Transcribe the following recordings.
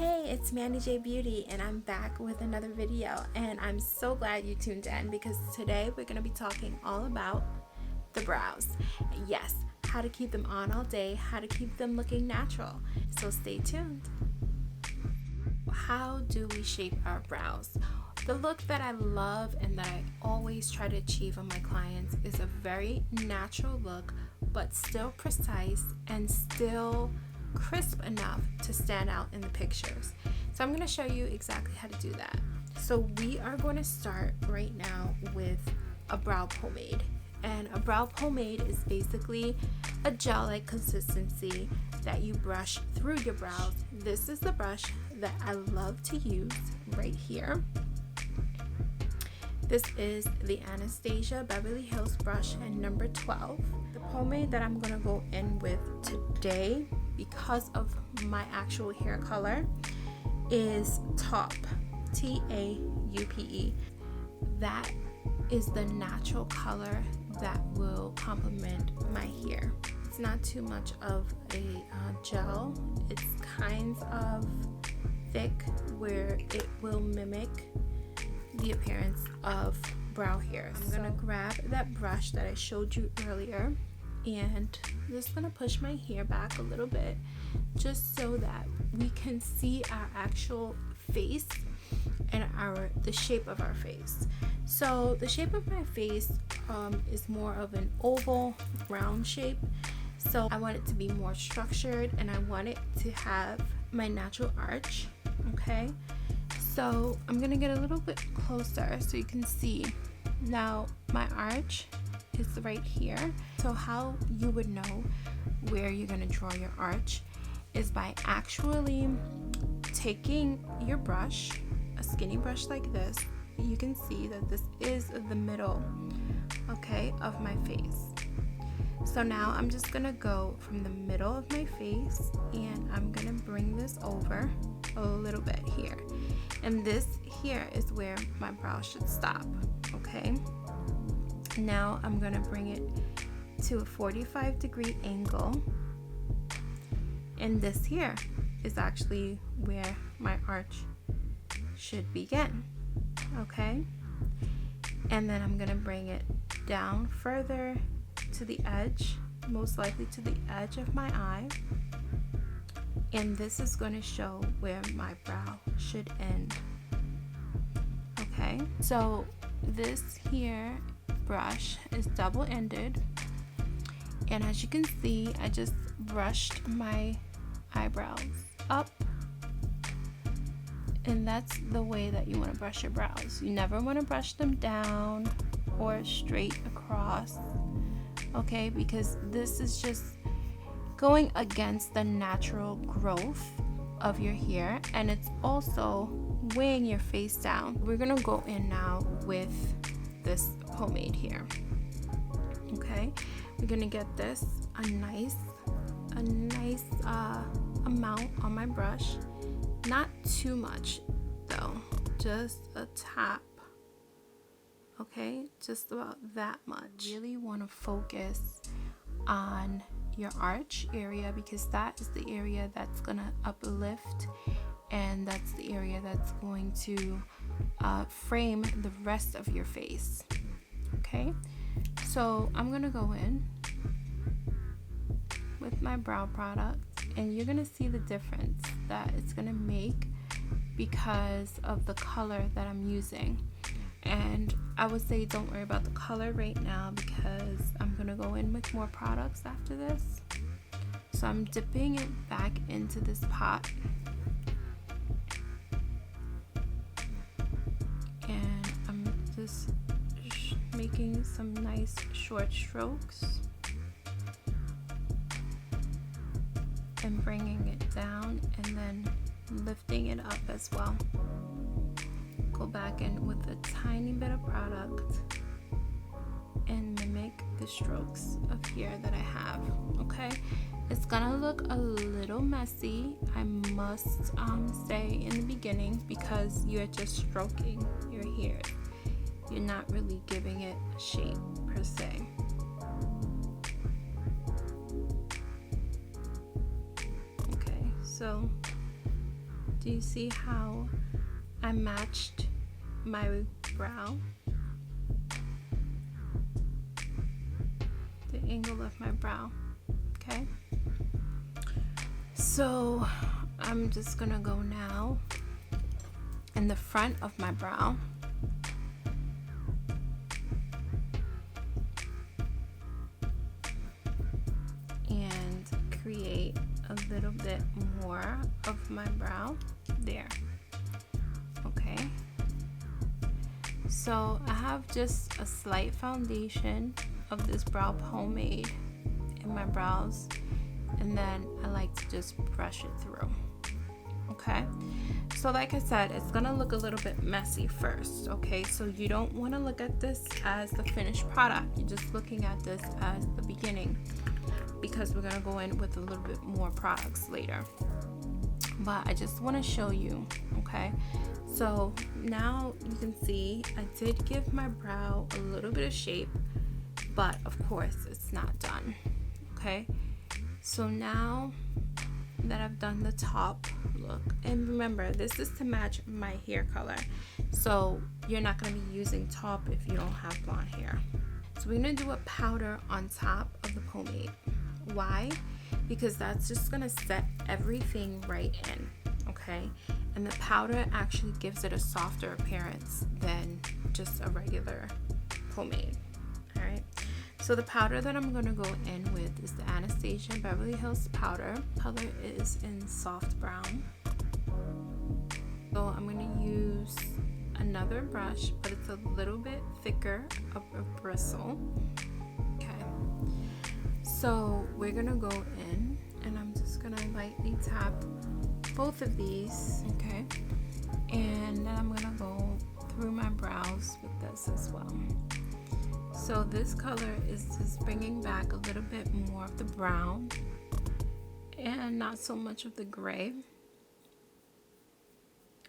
Hey, it's Mandy J Beauty and I'm back with another video, and I'm so glad you tuned in because today we're going to be talking all about the brows. Yes, how to keep them on all day, how to keep them looking natural. So stay tuned. How do we shape our brows? The look that I love and that I always try to achieve on my clients is a very natural look, but still precise and still crisp enough to stand out in the pictures. So I'm going to show you exactly how to do that. So we are going to start right now with a brow pomade. And a brow pomade is basically a gel-like consistency that you brush through your brows. This is the brush that I love to use right here. This is the Anastasia Beverly Hills brush in number 12. The pomade that I'm going to go in with today, because of my actual hair color, is Taupe, T-A-U-P-E. That is the natural color that will complement my hair. It's not too much of a gel. It's kind of thick where it will mimic the appearance of brow hairs. I'm gonna grab that brush that I showed you earlier and I'm just gonna push my hair back a little bit just so that we can see our actual face and the shape of our face. So the shape of my face is more of an oval round shape, so I want it to be more structured and I want it to have my natural arch. Okay, so I'm gonna get a little bit closer so you can see. Now my arch is right here. So how you would know where you're gonna draw your arch is by actually taking your brush, a skinny brush like this. You can see that this is the middle, okay, of my face. So now I'm just gonna go from the middle of my face and I'm gonna bring this over a little bit here. And this here is where my brow should stop, okay? Now I'm gonna bring it to a 45-degree angle. And this here is actually where my arch should begin, okay? And then I'm gonna bring it down further to the edge, most likely to the edge of my eye. And this is going to show where my brow should end. Okay, so this here brush is double-ended, and as you can see, I just brushed my eyebrows up, and that's the way that you want to brush your brows. You never want to brush them down or straight across, okay, because this is just going against the natural growth of your hair, and it's also weighing your face down. We're gonna go in now with this pomade here. Okay, we're gonna get this a nice amount on my brush, not too much though, just a tap. Okay, just about that much. Really want to focus on your arch area because that is the area that's gonna uplift, and that's the area that's going to frame the rest of your face. Okay, so I'm gonna go in with my brow product, and you're gonna see the difference that it's gonna make because of the color that I'm using. And I would say don't worry about the color right now because I'm gonna go in with more products after this. So I'm dipping it back into this pot, and I'm just making some nice short strokes and bringing it down and then lifting it up as well. Go back in with a tiny bit of product and mimic the strokes of hair that I have. Okay, it's gonna look a little messy, I must say in the beginning, because you're just stroking your hair. You're not really giving it a shape per se. Okay, so Do you see how I matched my brow? The angle of my brow, okay? So I'm just gonna go now in the front of my brow. And create a little bit more of my brow there. Okay, so I have just a slight foundation of this brow pomade in my brows, and then I like to just brush it through. Okay, so like I said, it's gonna look a little bit messy first. Okay, so you don't want to look at this as the finished product. You're just looking at this as the beginning, because we're gonna go in with a little bit more products later. But I just want to show you. Okay, so now you can see I did give my brow a little bit of shape, but of course it's not done. Okay, so now that I've done the top look, and remember, this is to match my hair color, so you're not going to be using taupe if you don't have blonde hair. So we're going to do a powder on top of the pomade. Why? Because that's just going to set everything right in. Okay, and the powder actually gives it a softer appearance than just a regular pomade. All right, so the powder that I'm going to go in with is the Anastasia Beverly Hills powder. Color is in soft brown. So I'm going to use another brush, but it's a little bit thicker of a bristle. Okay, so we're going to go in, and I'm just going to lightly tap both of these. Okay, and then I'm going to go through my brows with this as well. So this color is just bringing back a little bit more of the brown and not so much of the gray,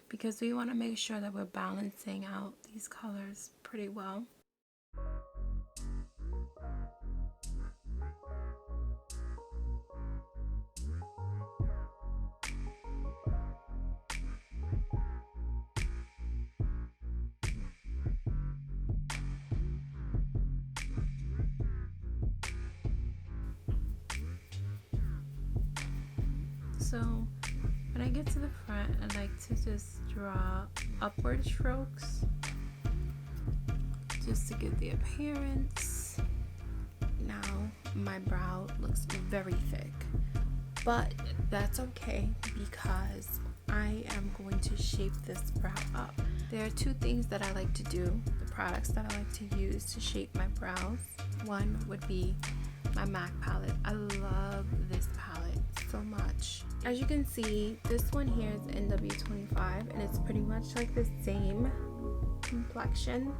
because we want to make sure that we're balancing out these colors pretty well. So when I get to the front, I like to just draw upward strokes just to give the appearance. Now my brow looks very thick, but that's okay because I am going to shape this brow up. There are two things that I like to do, the products that I like to use to shape my brows. One would be my MAC palette. I love this palette so much. As you can see, this one here is NW25, and it's pretty much like the same complexion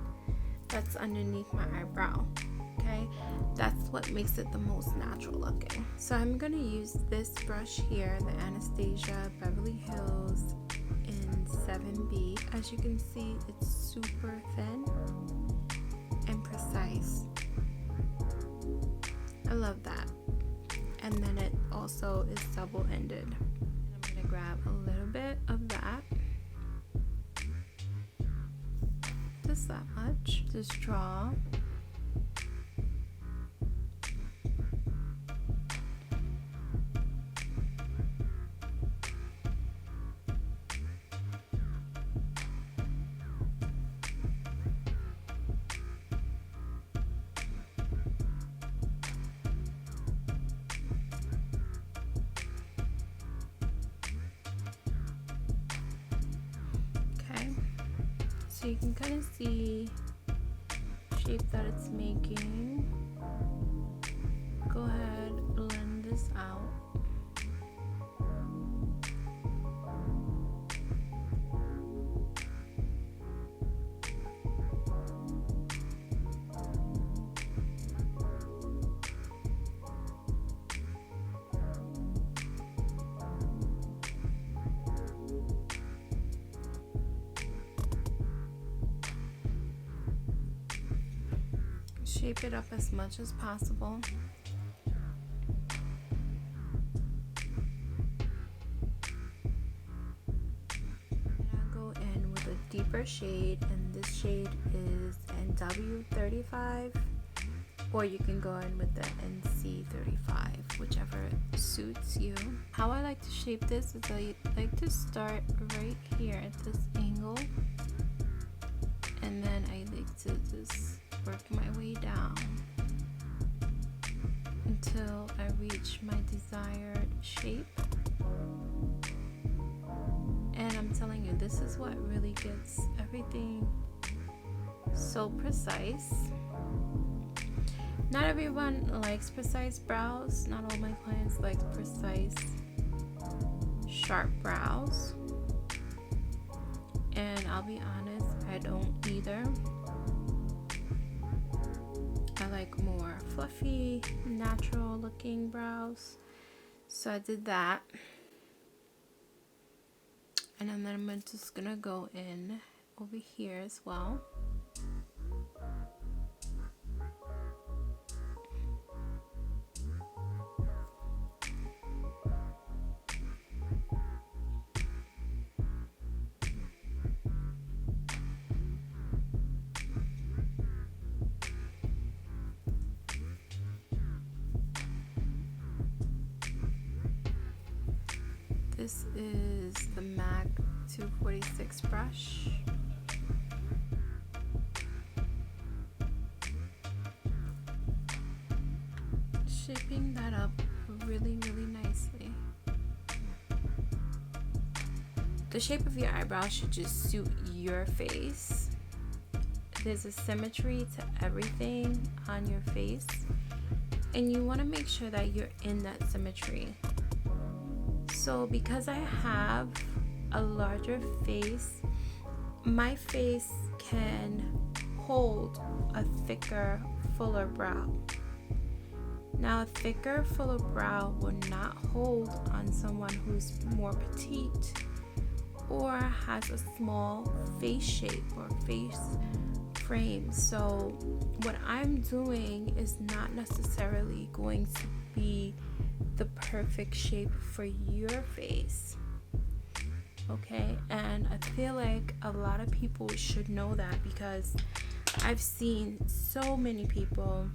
that's underneath my eyebrow. Okay, that's what makes it the most natural looking. So I'm gonna use this brush here, the Anastasia Beverly Hills in 7B. As you can see, it's super thin and precise. I love that. And then it also is double-ended. I'm gonna grab a little bit of that, just that much. Just draw. So you can kind of see the shape that it's making. Go ahead, blend this out. Shape it up as much as possible. deeper shade, and this shade is NW35, or you can go in with the NC35, whichever suits you. How I like to shape this is I like to start right here at this angle, and then I like to just work my way down until I reach my desired shape. And I'm telling you, this is what really gets everything so precise. Not everyone likes precise brows. Not all my clients like precise, sharp brows. And I'll be honest, I don't either. I like more fluffy, natural looking brows. So I did that. And then I'm just gonna go in over here as well. This is the MAC 246 brush. Shaping that up really, really nicely. The shape of your eyebrow should just suit your face. There's a symmetry to everything on your face, and you want to make sure that you're in that symmetry. So because I have a larger face, my face can hold a thicker, fuller brow. Now a thicker, fuller brow will not hold on someone who's more petite or has a small face shape or face frame. So what I'm doing is not necessarily going to be the perfect shape for your face. Okay, and I feel like a lot of people should know that, because I've seen so many people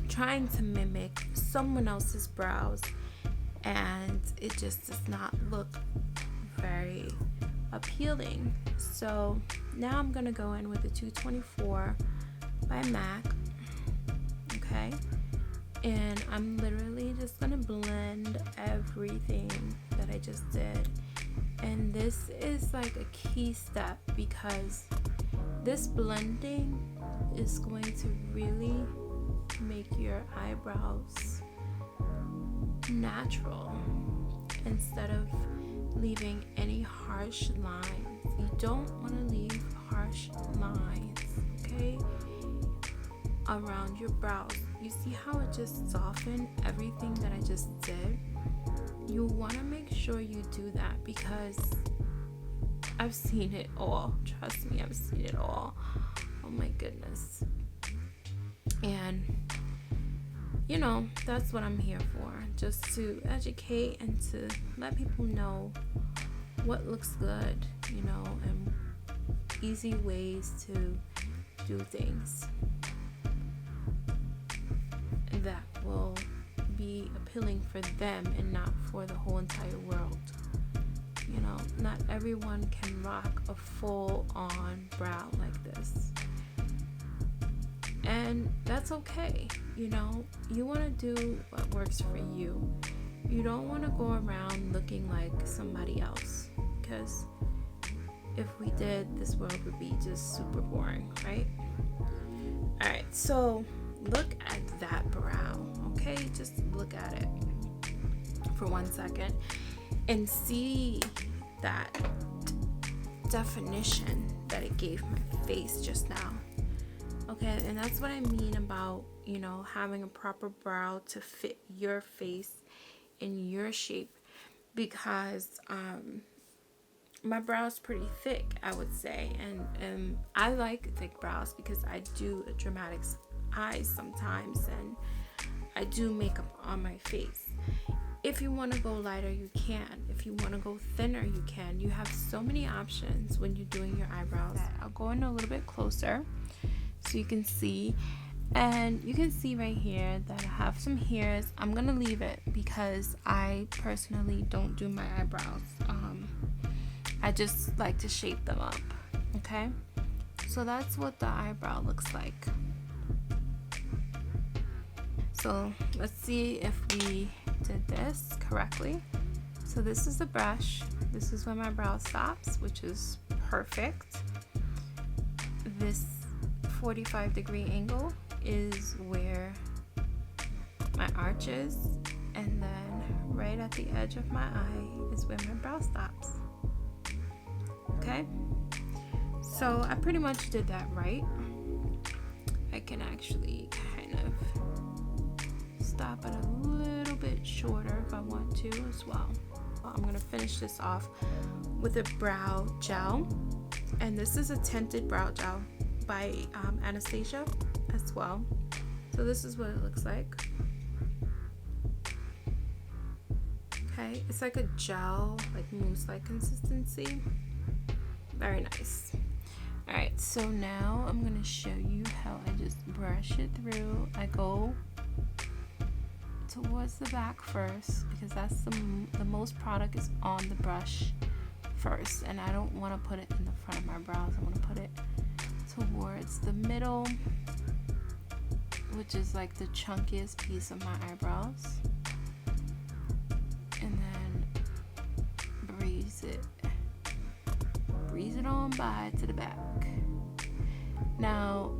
trying to mimic someone else's brows, and it just does not look very appealing. So now I'm gonna go in with the 224 by MAC. Okay, and I'm literally just gonna blend everything that I just did. And this is like a key step, because this blending is going to really make your eyebrows natural instead of leaving any harsh lines. You don't want to leave harsh lines, okay, around your brows. You see how it just softened everything that I just did? You want to make sure you do that, because I've seen it all. Trust me, I've seen it all. Oh my goodness. And you know, that's what I'm here for, just to educate and to let people know what looks good, you know, and easy ways to do things that will be appealing for them and not for the whole entire world. You know, not everyone can rock a full-on brow like this, and that's okay. You know, you want to do what works for you. You don't want to go around looking like somebody else, because if we did, this world would be just super boring, right? All right, so look at that brow, okay? Just look at it for 1 second and see that definition that it gave my face just now. Okay, and that's what I mean about, you know, having a proper brow to fit your face in your shape, because my brow is pretty thick, I would say, and I like thick brows because I do dramatic eyes sometimes, and I do makeup on my face. If you want to go lighter, you can. If you want to go thinner, you can. You have so many options when you're doing your eyebrows. I'll go in a little bit closer so you can see. And you can see right here that I have some hairs. I'm gonna leave it because I personally don't do my eyebrows. I just like to shape them up. Okay, so that's what the eyebrow looks like. So let's see if we did this correctly. So this is the brush. This is where my brow stops, which is perfect. This 45-degree angle is where my arch is, and then right at the edge of my eye is where my brow stops. Okay, so I pretty much did that right. I can actually kind of stop it a little bit shorter if I want to as well. I'm gonna finish this off with a brow gel, and this is a tinted brow gel by ANASTASIA as well. So this is what it looks like. Okay, it's like a gel, like mousse-like consistency. Very nice. All right, so now I'm gonna show you how I just brush it through. I go towards the back first because that's the most product is on the brush first, and I don't want to put it in the front of my brows. I want to put it towards the middle, which is like the chunkiest piece of my eyebrows, and then breeze it on by to the back. Now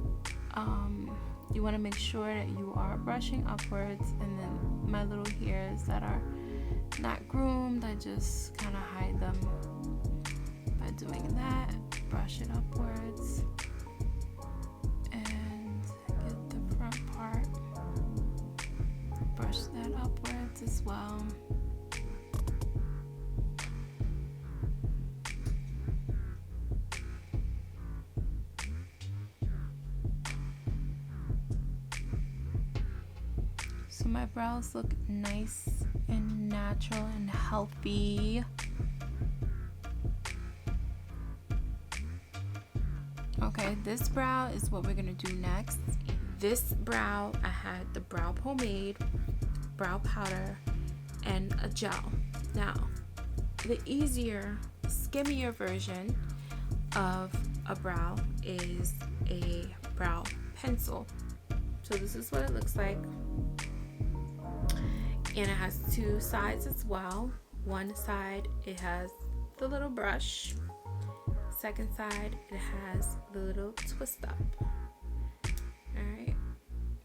you want to make sure that you are brushing upwards, and then my little hairs that are not groomed, I just kind of hide them by doing that. Brush it upwards and get the front part, brush that upwards as well. So my brows look nice and natural and healthy. Okay, this brow is what we're gonna do next. This brow, I had the brow pomade, brow powder, and a gel. Now, the easier, skimmier version of a brow is a brow pencil. So this is what it looks like. And it has two sides as well. One side, it has the little brush. Second side, it has the little twist up. Alright,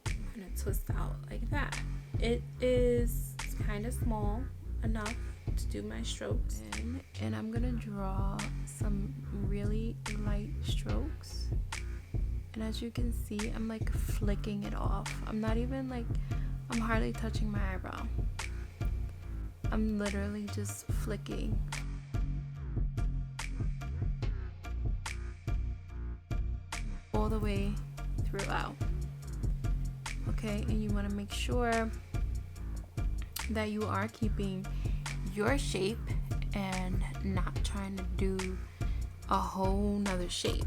I'm gonna twist out like that. It is kind of small enough to do my strokes in, and I'm gonna draw some really light strokes. And as you can see, I'm like flicking it off. I'm not even like, I'm hardly touching my eyebrow. I'm literally just flicking. All the way throughout. Okay, and you want to make sure that you are keeping your shape and not trying to do a whole nother shape.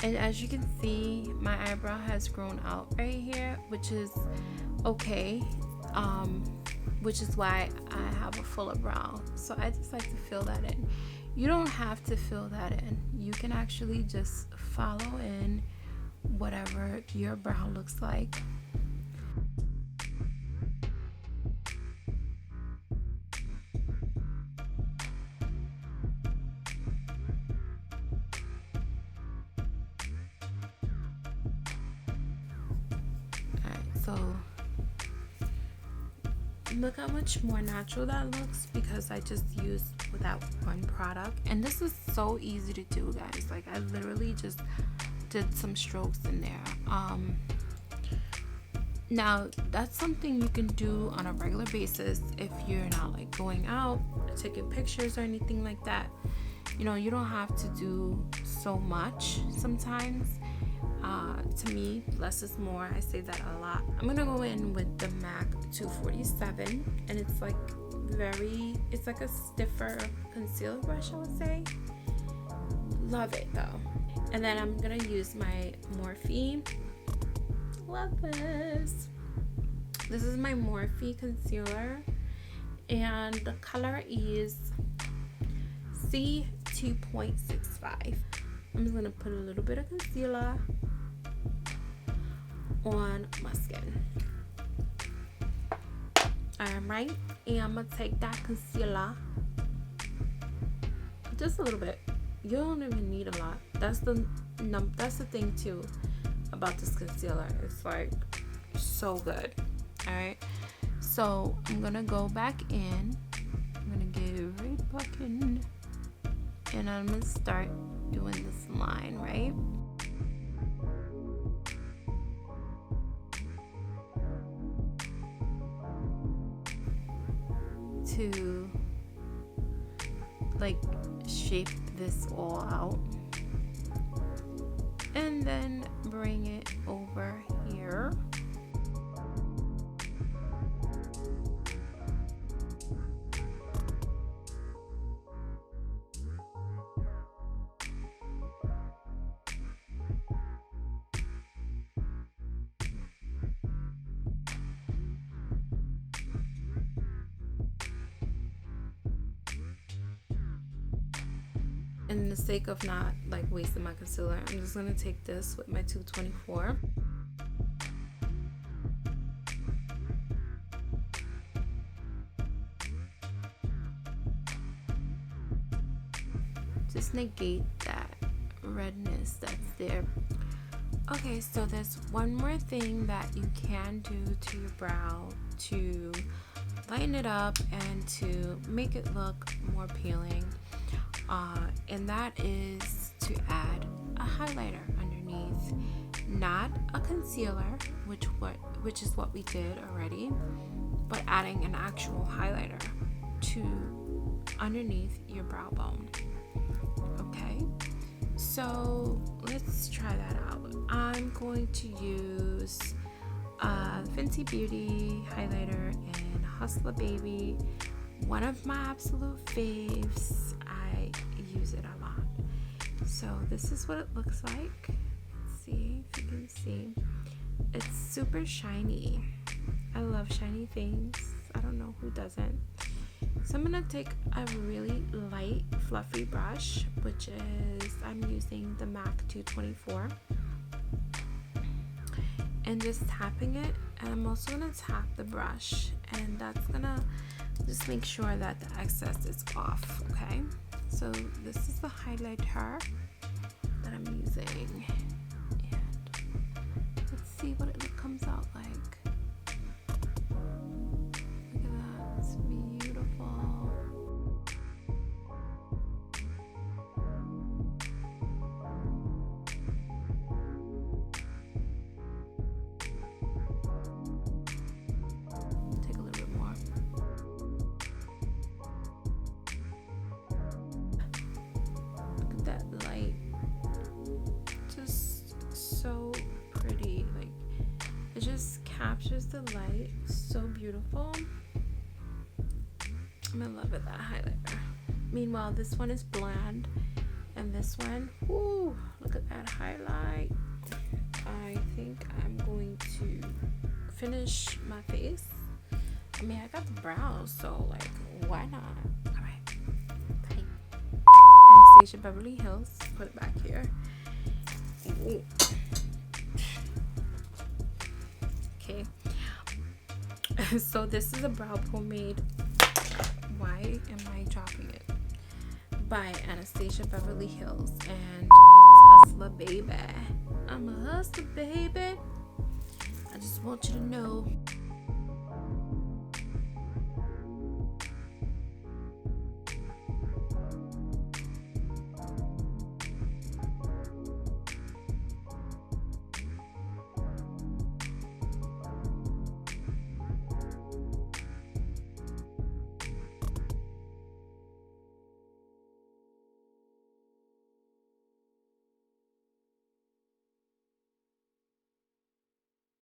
And as you can see, my eyebrow has grown out right here, which is okay, which is why I have a fuller brow. So I just like to fill that in. You don't have to fill that in. You can actually just follow in whatever your brow looks like. So look how much more natural that looks because I just used that one product, and this is so easy to do, guys. Like I literally just did some strokes in there. Now, that's something you can do on a regular basis if you're not like going out, taking pictures or anything like that. You know, you don't have to do so much sometimes. To me, less is more. I say that a lot. I'm gonna go in with the MAC 247, and it's like it's like a stiffer concealer brush, I would say. Love it though. And then I'm gonna use my Morphe. Love this. This is my Morphe concealer, and the color is C2.65. I'm just gonna put a little bit of concealer on my skin. Alright, and I'm gonna take that concealer, just a little bit. You don't even need a lot. That's the thing too about this concealer. It's like so good. Alright, so I'm gonna go back in. I'm gonna get right back in, and I'm gonna start doing this line, right? To like shape this all out, and then bring it over here. In the sake of not like wasting my concealer, I'm just gonna take this with my 224. Just negate that redness that's there. Okay, so there's one more thing that you can do to your brow to lighten it up and to make it look more appealing. And that is to add a highlighter underneath, not a concealer, which is what we did already, but adding an actual highlighter to underneath your brow bone. Okay, so let's try that out. I'm going to use Fenty Beauty highlighter in Hustla Baby, one of my absolute faves. I use it a lot. So this is what it looks like. Let's see if you can see. It's super shiny. I love shiny things. I don't know who doesn't. So I'm gonna take a really light fluffy brush, which is, I'm using the MAC 224, and just tapping it. And I'm also gonna tap the brush, and that's gonna just make sure that the excess is off. Okay, so this is the highlighter that I'm using, and let's see what it comes out like. Look at that, it's beautiful. Take a little bit more. Look at that light. Just so pretty. Like, it just captures the light so beautiful. I'm in love with that highlighter. Meanwhile, this one is bland, and this one, whoo, look at that highlight. I think I'm going to finish my face. I mean, I got the brows, so like, why not? All right, bye. Anastasia Beverly Hills. Put it back here. Ooh. Okay. So this is a brow pomade. Why am I dropping it? By Anastasia Beverly Hills, and it's Hustla Baby. I'm a hustler, baby. I just want you to know.